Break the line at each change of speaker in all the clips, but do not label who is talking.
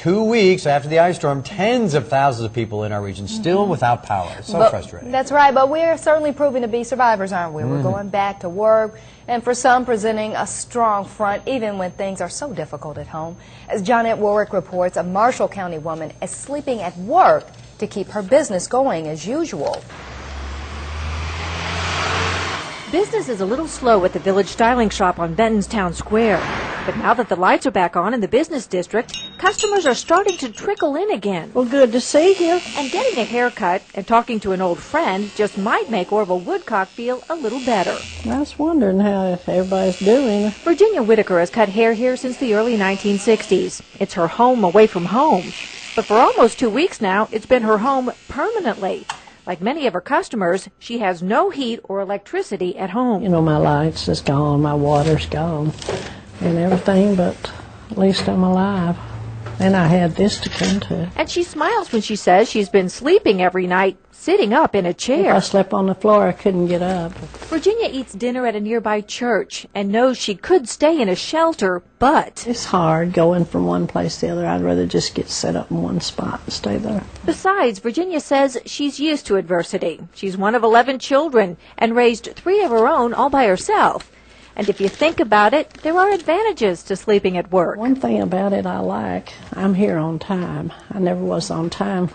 2 weeks after the ice storm, tens of thousands of people in our region still without power. It's so frustrating.
That's right, but we're certainly proving to be survivors, aren't we? We're going back to work, and for some, presenting a strong front, even when things are so difficult at home. As Johnette Warwick reports, a Marshall County woman is sleeping at work to keep her business going as usual.
Business is a little slow at the Village Styling Shop on Benton's Town Square. But now that the lights are back on in the business district, customers are starting to trickle in again.
Well, good to see you.
And getting a haircut and talking to an old friend just might make Orville Woodcock feel a little better.
I was wondering how everybody's doing.
Virginia Whitaker has cut hair here since the early 1960s. It's her home away from home. But for almost 2 weeks now, it's been her home permanently. Like many of her customers, she has no heat or electricity at home.
You know, my lights is gone, my water's gone, and everything, but at least I'm alive. And I had this to come to.
And she smiles when she says she's been sleeping every night, sitting up in a chair.
If I slept on the floor, I couldn't get up.
Virginia eats dinner at a nearby church and knows she could stay in a shelter, but
It's hard going from one place to the other. I'd rather just get set up in one spot and stay there.
Besides, Virginia says she's used to adversity. She's one of 11 children and raised 3 of her own all by herself. And if you think about it, there are advantages to sleeping at work.
One thing about it I like, I'm here on time. I never was on time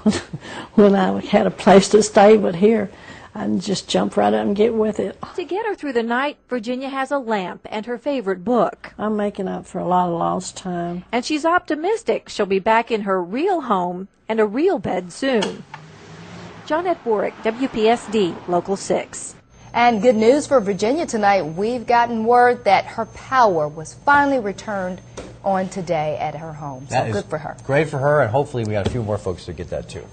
when I had a place to stay, but here I can just jump right up and get with it.
To get her through the night, Virginia has a lamp and her favorite book.
I'm making up for a lot of lost time.
And she's optimistic she'll be back in her real home and a real bed soon. Johnette Warwick, WPSD, Local 6.
And good news for Virginia tonight. We've gotten word that her power was finally returned on today at her home. So good for her.
Great for her, and hopefully we got a few more folks to get that too.